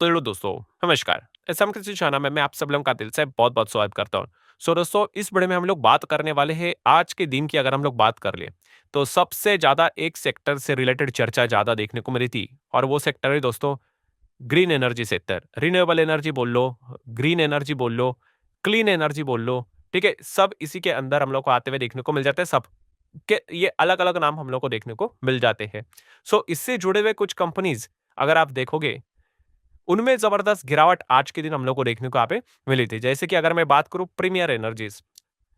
तो हेलो दोस्तों, नमस्कार। एसएम कृषि चैनल में मैं आप सब लोगों का दिल से बहुत-बहुत स्वागत करता हूँ। सो दोस्तों, इस वीडियो में हम लोग बात करने वाले हैं आज के दिन की अगर हम लोग बात कर लें, तो सबसे ज़्यादा एक सेक्टर से रिलेटेड चर्चा ज़्यादा देखने को मिली थी और वो सेक्टर है दोस्तों green energy sector. Renewable energy बोल लो, ग्रीन एनर्जी बोल लो, क्लीन एनर्जी बोल लो, ठीक है? सब इसी के अंदर हम लोग को आते हुए देखने को मिल जाते हैं सब के ये अलग-अलग नाम हम लोग को देखने को मिल जाते हैं। सो इससे जुड़े हुए कुछ कंपनीज़ अगर आप देखोगे उनमें ज़बरदस्त गिरावट आज के दिन हम लोग को देखने को यहाँ पे मिली थी। जैसे कि अगर मैं बात करूँ प्रीमियर एनर्जीज़,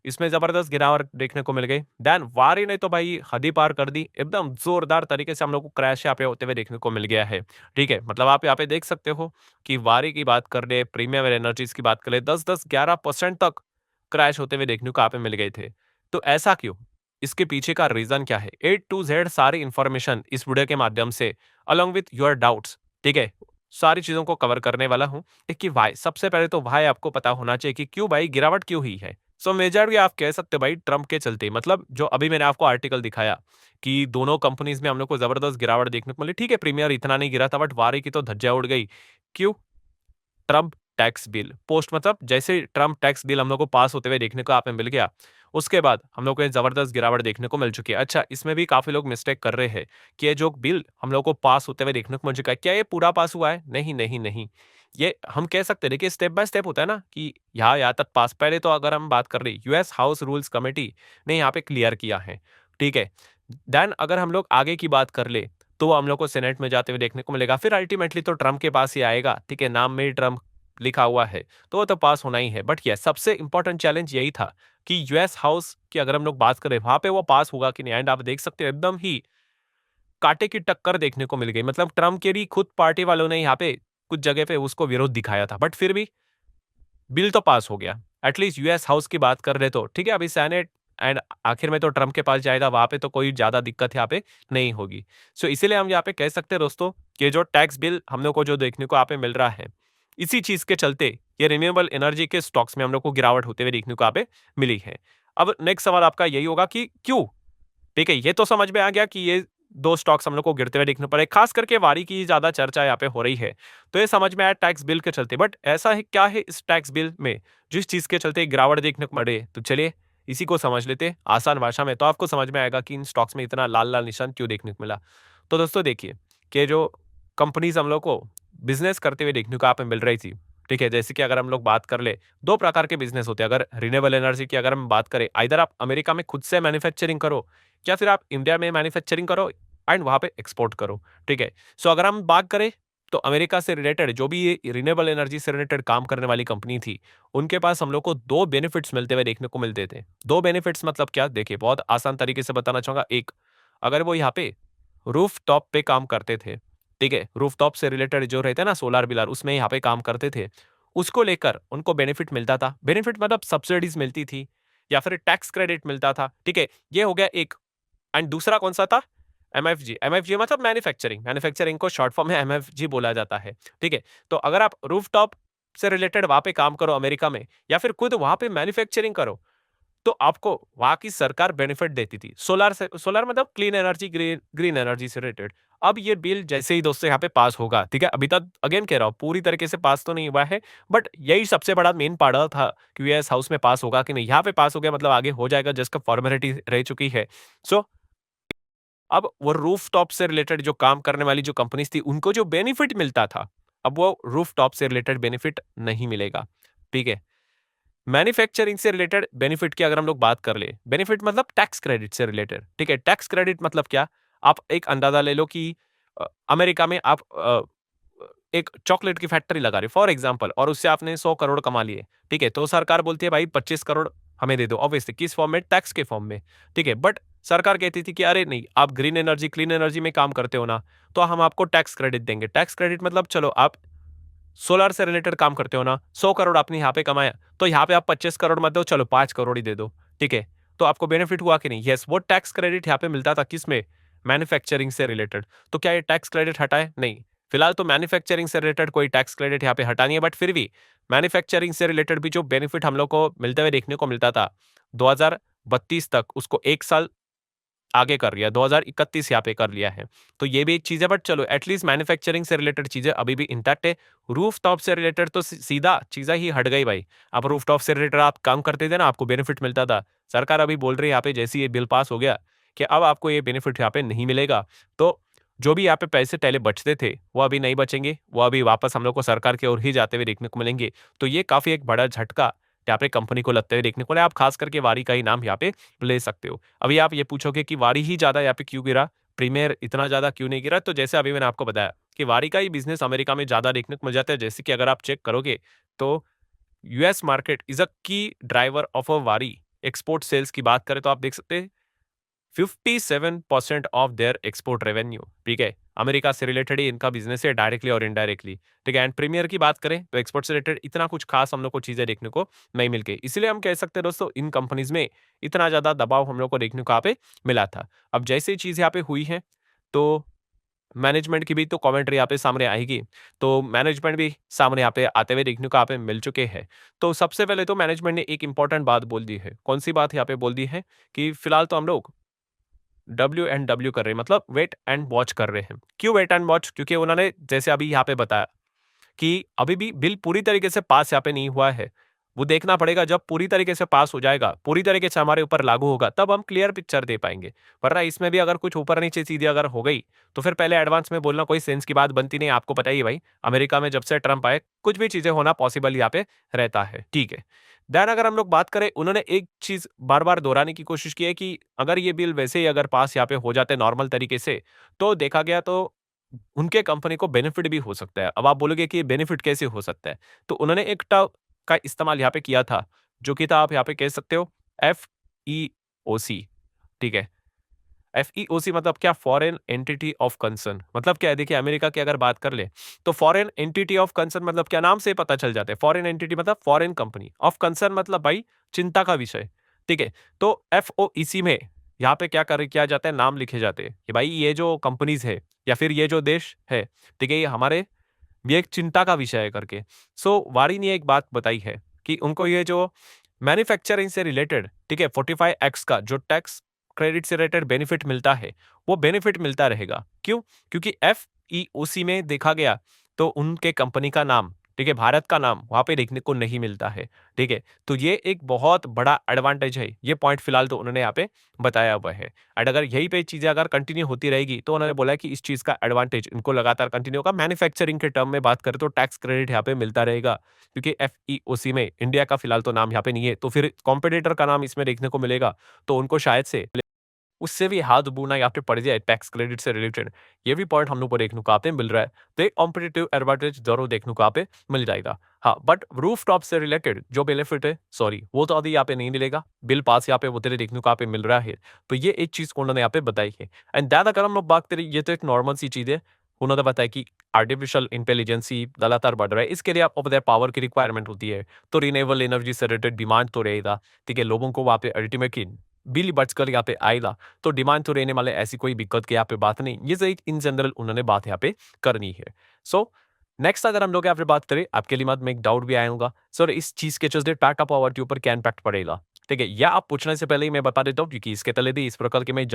इसमें ज़बरदस्त गिरावट देखने को मिल गई। देन वारी ने तो भाई हद ही पार कर दी। एकदम ज़ोरदार तरीके से हम लोग को क्रैश यहाँ पे होते हुए देखने को मिल गया है। ठीक है? मतलब आप यहाँ पे देख सकते हो कि वारी की बात कर ले, प्रीमियर एनर्जीज़ की बात कर ले, 10-10, 11% तक क्रैश होते हुए देखने को यहाँ पे मिल गए थे। तो ऐसा क्यों? इसके पीछे का रीज़न क्या है? ए टू ज़ेड सारी इन्फॉर्मेशन इस वीडियो के माध्यम से अलोंग विथ योर डाउट्स, ठीक है? सारी चीज़ों को कवर करने वाला हूँ। कि व्हाय? सबसे पहले तो व्हाय आपको पता होना चाहिए कि क्यों भाई गिरावट क्यों हुई है? सो मेजरली आप कह सकते हो भाई ट्रम्प के चलते मतलब जो अभी मैंने आपको आर्टिकल दिखाया कि दोनों कंपनीज में हम लोग को जबरदस्त गिरावट देखने को मिली। ठीक है, प्रीमियर इतना नहीं गिरा था बट वारी की तो धज्जियां उड़ गई। क्यों? ट्रम्प टैक्स बिल पोस्ट मतलब जैसे ट्रम्प टैक्स बिल हम लोग को पास होते हुए देखने को आप में मिल गया, उसके बाद हम लोग को ये जबरदस्त गिरावट देखने को मिल चुकी है। अच्छा, इसमें भी काफी लोग मिस्टेक कर रहे हैं कि ये जो बिल हम लोग को पास होते हुए देखने को मिल चुका है, क्या ये पूरा पास हुआ है? नहीं नहीं नहीं, ये हम कह सकते हैं। देखिए, स्टेप बाय स्टेप होता है ना कि यहाँ तक पास। पहले तो अगर हम बात कर रहे यूएस हाउस रूल्स कमेटी ने यहाँ पे क्लियर किया है, ठीक है। देन अगर हम लोग आगे की बात कर ले तो वो हम लोग को सेनेट में जाते हुए देखने को मिलेगा, फिर अल्टीमेटली तो ट्रम्प के पास ही आएगा। ठीक है, नाम में ही ट्रम्प लिखा हुआ है तो वो तो पास होना ही है। बट यस, सबसे इंपॉर्टेंट चैलेंज यही था कि यूएस हाउस की अगर हम लोग बात करें वहां पे वो पास होगा कि नहीं। एंड आप देख सकते हो एकदम ही कांटे की टक्कर देखने को मिल गई। मतलब ट्रम्प के भी खुद पार्टी वालों ने यहाँ पे कुछ जगह पे उसको विरोध दिखाया था, बट फिर भी बिल तो पास हो गया। एटलीस्ट यूएस हाउस की बात कर रहे तो ठीक है। अभी सेनेट एंड आखिर में तो ट्रम्प के पास जाएगा, वहां पे तो कोई ज्यादा दिक्कत यहाँ पे नहीं होगी। सो इसीलिए हम यहाँ पे कह सकते हैं दोस्तों कि जो टैक्स बिल हम लोग को जो देखने को यहाँ पे मिल रहा है, इसी चीज के चलते ये रिन्यूएबल एनर्जी के स्टॉक्स में हम लोग को गिरावट होते हुए देखने को यहाँ पे मिली है। अब नेक्स्ट सवाल आपका यही होगा कि क्यों? ठीक है, ये तो समझ में आ गया कि ये 2 स्टॉक्स हम लोग को गिरते हुए देखने पड़े, खास करके वारी की ज़्यादा चर्चा यहाँ पे हो रही है। तो ये समझ में आया टैक्स बिल के चलते, बट ऐसा है क्या है इस टैक्स बिल में, जिस चीज़ के चलते गिरावट देखने को मिले? तो चलिए इसी को समझ लेते हैं आसान भाषा में, तो आपको समझ में आएगा कि इन स्टॉक्स में इतना लाल-लाल निशान क्यों देखने को मिला। तो दोस्तों देखिए, कि जो कंपनीज़ हम लोग को बिज़नेस करते हुए देखने को यहाँ पे मिल रही थी, ठीक है? जैसे कि अगर हम लोग बात कर ले, 2 प्रकार के बिज़नेस होते हैं। अगर रिन्यूएबल एनर्जी की अगर हम बात करें, आइदर आप अमेरिका में खुद से मैन्युफैक्चरिंग करो या फिर आप इंडिया में मैन्युफैक्चरिंग करो एंड वहां पे एक्सपोर्ट करो, ठीक है। सो अगर हम बात करें तो अमेरिका से रिलेटेड जो भी ये रिन्यूएबल एनर्जी से रिलेटेड काम करने वाली कंपनी थी, उनके पास हम लोग को 2 बेनिफिट्स मिलते हुए देखने को मिलते थे। 2 बेनिफिट्स मतलब क्या? देखिए, बहुत आसान तरीके से बताना चाहूंगा। एक, अगर वो यहाँ पे रूफ टॉप पे काम करते थे, ठीक है, रूफ टॉप से रिलेटेड जो रहते हैं ना सोलर बिलर, उसमें यहाँ पे काम करते थे, उसको लेकर उनको बेनिफिट मिलता था। बेनिफिट मतलब सब्सिडीज मिलती थी या फिर टैक्स क्रेडिट मिलता था, ठीक है। ये हो गया एक। एंड दूसरा कौन सा था? एमएफजी। एमएफजी मतलब मैन्युफैक्चरिंग। मैन्युफैक्चरिंग को शॉर्ट फॉर्म में एमएफजी बोला जाता है, ठीक है। तो अगर आप रूफटॉप से रिलेटेड वहां पे काम करो अमेरिका में या फिर खुद वहां पे मैन्युफैक्चरिंग करो, तो आपको वहां की सरकार बेनिफिट देती थी। सोलर से, सोलर मतलब clean energy, green green energy से रिलेटेड। अब ये बिल जैसे ही दोस्तों यहाँ पे पास होगा, ठीक है, अभी तक अगेन कह रहा हूँ पूरी तरीके से पास तो नहीं हुआ है, बट यही सबसे बड़ा मेन पार्ट था कि यूएस हाउस में पास होगा कि नहीं। यहाँ पे पास हो गया मतलब आगे हो जाएगा, जिसका फॉर्मेलिटी रह चुकी है। सो अब वो रूफटॉप से रिलेटेड जो काम करने वाली जो कंपनीज थी, उनको जो बेनिफिट मिलता था, अब वो रूफटॉप से रिलेटेड बेनिफिट नहीं मिलेगा, ठीक है। मैन्युफैक्चरिंग से रिलेटेड बेनिफिट की अगर हम लोग बात कर ले, बेनिफिट मतलब टैक्स क्रेडिट से रिलेटेड, ठीक है। टैक्स क्रेडिट मतलब क्या? आप एक अंदाजा ले लो कि अमेरिका में आप एक चॉकलेट की फैक्ट्री लगा रहे फॉर एग्जांपल, और उससे आपने 100 करोड़ कमा लिए, ठीक है। तो सरकार बोलती है भाई 25 करोड़ हमें दे दो, ऑब्वियसली किस फॉर्म में? टैक्स के फॉर्म में, ठीक है। बट सरकार कहती थी कि अरे नहीं, आप ग्रीन एनर्जी क्लीन एनर्जी में काम करते हो ना, तो हम आपको टैक्स क्रेडिट देंगे। टैक्स क्रेडिट मतलब चलो आप सोलर से रिलेटेड काम करते हो ना, 100 करोड़ आपने यहाँ पे कमाया, तो यहाँ पे आप 25 करोड़ मत दो, चलो 5 करोड़ ही दे दो, ठीक है। तो आपको बेनिफिट हुआ कि नहीं? यस, वो टैक्स क्रेडिट यहाँ पे मिलता था किसमें? मैन्युफैक्चरिंग से रिलेटेड। तो क्या ये टैक्स क्रेडिट हटाए? नहीं। फिलहाल तो मैन्युफैक्चरिंग से रिलेटेड कोई टैक्स क्रेडिट यहाँ पे हटा नहीं है, बट फिर भी मैन्युफैक्चरिंग से रिलेटेड भी जो बेनिफिट हम लोग को मिलते हुए देखने को मिलता था 2032 तक, उसको 1 साल आगे कर लिया, 2031 यहाँ पे कर लिया है। तो ये भी एक चीज़ है, बट चलो एटलीस्ट मैन्युफैक्चरिंग से रिलेटेड चीज़ें अभी भी इंटैक्ट है। रूफटॉप से रिलेटेड तो सीधा चीज़ें ही हट गई भाई। आप रूफटॉप से रिलेटेड आप काम करते थे ना, आपको बेनिफिट मिलता था। सरकार अभी बोल रही है यहाँ पे, जैसे ये बिल पास हो गया कि अब आपको ये बेनिफिट यहाँ पे नहीं मिलेगा। तो जो भी यहाँ पे पैसे पहले बचते थे, वो अभी नहीं बचेंगे, वो अभी वापस हम लोग को सरकार की ओर ही जाते हुए देखने को मिलेंगे। तो ये काफ़ी एक बड़ा झटका यहाँ पे कंपनी को लगते हुए देखने को मिला। आप खास करके वारी का ही नाम यहाँ पे ले सकते हो। अभी आप ये पूछोगे कि वारी ही ज़्यादा यहाँ पे क्यों गिरा, प्रीमियर इतना ज़्यादा क्यों नहीं गिरा? तो जैसे अभी मैंने आपको बताया कि वारी का ही बिज़नेस अमेरिका में ज़्यादा देखने को मिल जाता है। जैसे कि अगर आप चेक करोगे तो यूएस मार्केट इज़ अ की ड्राइवर ऑफ अ वारी। एक्सपोर्ट सेल्स की बात करें तो आप देख सकते हैं 57% ऑफ देयर एक्सपोर्ट रेवेन्यू, ठीक है, अमेरिका से रिलेटेड ही इनका बिजनेस है, डायरेक्टली और इनडायरेक्टली। ठीक है, एंड प्रीमियर की बात करें तो एक्सपोर्ट से रिलेटेड इतना कुछ खास हम लोग को चीजें देखने को नहीं मिल गई। इसलिए हम कह सकते हैं दोस्तों, इन कंपनीज में इतना ज्यादा दबाव हम लोग को देखने को यहाँ पे मिला था। अब जैसे ही चीज यहाँ पे हुई है, तो मैनेजमेंट की भी तो कमेंट्री यहाँ पे सामने आएगी। तो मैनेजमेंट भी सामने यहाँ पे आते हुए देखने को यहाँ पे मिल चुके हैं। तो सबसे पहले तो मैनेजमेंट ने एक इंपॉर्टेंट बात बोल दी है। कौन सी बात यहाँ पे बोल दी है कि फिलहाल तो हम लोग डब्ल्यू कर रहे हैं, मतलब वेट एंड वॉच कर रहे हैं। क्यों वेट एंड वॉच? क्योंकि उन्होंने जैसे अभी यहाँ पे बताया कि अभी भी बिल पूरी तरीके से पास यहाँ पे नहीं हुआ है। वो देखना पड़ेगा, जब पूरी तरीके से पास हो जाएगा, पूरी तरीके से हमारे ऊपर लागू होगा, तब हम क्लियर पिक्चर दे पाएंगे। वरना इसमें भी अगर कुछ ऊपर नीचे चीजें अगर हो गई, तो फिर पहले एडवांस में बोलना कोई सेंस की बात बनती नहीं। आपको पता ही है भाई, अमेरिका में जब से ट्रंप आए, कुछ भी चीजें होना पॉसिबल यहाँ पे रहता है। ठीक है, देन अगर हम लोग बात करें, उन्होंने एक चीज बार बार दोहराने की कोशिश की है कि अगर ये बिल वैसे ही अगर पास यहाँ पे हो जाते नॉर्मल तरीके से, तो देखा गया तो उनके कंपनी को बेनिफिट भी हो सकता है। अब आप बोलोगे कि ये बेनिफिट कैसे हो सकता है? तो उन्होंने एक टर्म का इस्तेमाल यहाँ पे किया था, जो कि था, आप यहाँ पे कह सकते हो, एफईओसी। ठीक है, एफईओसी मतलब क्या? Foreign entity of concern. मतलब क्या है? देखिए, अमेरिका की अगर बात कर ले, तो फॉरेन एंटिटी ऑफ कंसर्न मतलब क्या? नाम से ही पता चल जाता है। फॉरेन एंटिटी मतलब फॉरेन कंपनी, ऑफ कंसर्न मतलब भाई चिंता का विषय। ठीक है, तो एफओईसी में यहाँ पे क्या कर किया जाता है? नाम लिखे जाते हैं कि भाई ये जो कंपनीज है या फिर ये जो देश है, ठीक है, ये हमारे, ये एक चिंता का विषय है करके। सो वारी ने एक बात बताई है कि उनको ये जो मैन्युफैक्चरिंग से रिलेटेड, ठीक है, 45X का जो टैक्स क्रेडिट से रिलेटेड बेनिफिट मिलता है, वो बेनिफिट मिलता रहेगा। क्यों? क्योंकि एफईओसी में देखा गया तो उनके कंपनी का नाम, ठीक है, भारत का नाम वहां पे देखने को नहीं मिलता है। ठीक है, तो ये एक बहुत बड़ा एडवांटेज है। ये पॉइंट फिलहाल तो उन्होंने यहाँ पे बताया हुआ है। एंड अगर यही पे चीजें अगर कंटिन्यू होती रहेगी, तो उन्होंने बोला कि इस चीज का एडवांटेज इनको लगातार कंटिन्यू होगा। मैन्युफैक्चरिंग के टर्म में बात करें तो टैक्स क्रेडिट यहाँ पे मिलता रहेगा, क्योंकि एफईओसी में इंडिया का फिलहाल तो नाम यहाँ पे नहीं है, तो फिर कॉम्पिटिटर का नाम इसमें देखने को मिलेगा, तो उनको शायद से उससे भी हाथ धोना यहाँ पे पड़ जाए टैक्स क्रेडिट से रिलेटेड। ये भी पॉइंट हम लोग को देखने को यहाँ पे मिल रहा है। तो एक कॉम्पिटिटिव एडवांटेज जरूर देखने को यहाँ पे मिल जाएगा। हाँ, बट रूफ टॉप से रिलेटेड जो बेनिफिट है, सॉरी, वो तो अभी यहाँ पे नहीं मिलेगा। बिल पास यहाँ पे वो तेरे देखने को यहाँ पे मिल रहा है। तो ये एक चीज को उन्होंने यहाँ पे बताई है। एंड दैट अगर हम लोग बात करें, ये तो एक नॉर्मल सी चीज है। उन्होंने बताया कि आर्टिफिशियल इंटेलिजेंसी लगातार बढ़ रहा है, इसके लिए आपको पावर की रिक्वायरमेंट होती है। तो रिन्यूएबल एनर्जी से रिलेटेड डिमांड तो रहेगा। ठीक है, लोगों को वहाँ पे अल्टीमेटली बिल बढ़कर यहाँ पे आएगा, तो डिमांड तो रहने वाले, ऐसी कोई दिक्कत की यहाँ पे बात नहीं। ये तो एक इन जनरल उन्होंने बात यहाँ पे करनी है। सो नेक्स्ट अगर हम लोग यहाँ पे बात करें, आपके लिए में एक डाउट भी आया होगा, सर इस चीज के चलते टाटा पावर के ऊपर क्या इम्पैक्ट पड़ेगा? ठीक है, या आप पूछने से पहले ही मैं बता देता हूँ, क्योंकि इसके तले भी इस प्रकार के मैं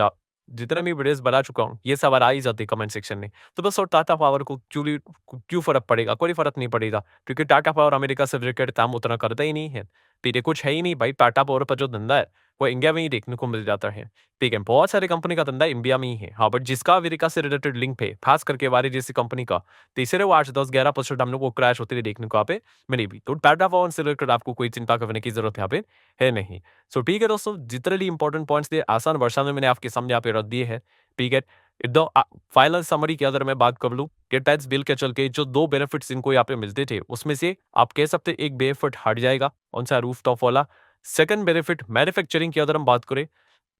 जितने भी वीडियोस बना चुका हूँ, ये सवाल आ ही जाते कमेंट सेक्शन में। तो बस, और टाटा पावर को क्यों फर्क पड़ेगा? कोई फर्क नहीं पड़ेगा, क्योंकि टाटा पावर अमेरिका से रिलेटेड काम उतना करता ही नहीं है। ठीक है, कुछ है ही नहीं भाई। टाटा पावर पर जो धंधा है, वो इंडिया में ही देखने को मिल जाता है। ठीक है, बहुत सारी कंपनी का धंधा इंडिया में ही है। हाँ, बट जिसका अमेरिका से रिलेटेड लिंक है, खास करके वारी जैसी कंपनी का, तीसरे वो 8 10 11% हम लोग को क्रैश होते हुए देखने को यहाँ पे मिलेगी। तो टाटा पावर से रिलेटेड आपको कोई चिंता करने की जरूरत यहाँ पे है नहीं। सो ठीक है दोस्तों, जितने भी इंपॉर्टेंट पॉइंट्स थे आसान वर्षा में मैंने आपके सामने यहाँ पे रख दिए हैं। ठीक है, एकदम फाइनल समरी की अगर मैं बात कर लूँ कि टैक्स बिल के चल के जो दो बेनिफिट्स इनको यहाँ पे मिलते थे, उसमें से आप कह सकते एक बेनिफिट हट जाएगा, कौन सा? रूफ टॉप वाला। सेकंड बेनिफिट मैन्युफैक्चरिंग की अगर हम बात करें,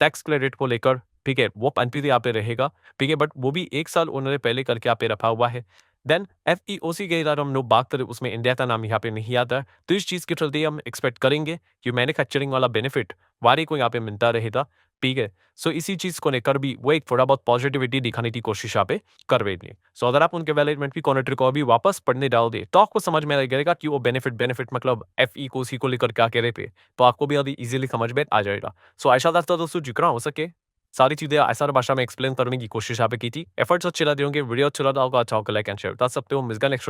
टैक्स क्रेडिट को लेकर, ठीक है, वो एनपीटी यहाँ पे रहेगा। ठीक है, बट वो भी 1 साल उन्होंने पहले करके यहाँ पे रखा हुआ है। देन एफईओसी के अगर हम लोग बात करें, उसमें इंडिया का नाम यहाँ पे नहीं आता है। तो इस चीज के चलते हम एक्सपेक्ट करेंगे कि मैन्युफैक्चरिंग वाला बेनिफिट वारी को यहाँ पे मिलता रहेगा। ठीक है, सो इसी चीज को लेकर भी वो एक थोड़ा बहुत पॉजिटिविटी दिखाने की कोशिश यहाँ पे कर रहे थे। सो अगर आप उनके डेवलपमेंट की कॉन्ट्री को अभी वापस पढ़ने डाल दे, तो आपको समझ में आएगा कि वो बेनिफिट बेनिफिट मतलब एफईओसी को लेकर क्या कह रहे थे। तो आपको भी अभी इजीली समझ में आ जाएगा। सो आशा करता हूं दोस्तों, जितना हो सके सारी चीज़ें आसान भाषा में एक्सप्लेन करने की कोशिश यहाँ पे की थी। एफर्ट्स अच्छे लग रहे होंगे, वीडियो अच्छा लगा होगा, अच्छा होगा लाइक एंड शेयर बता सकते हो। मिज़गा नेक्स्ट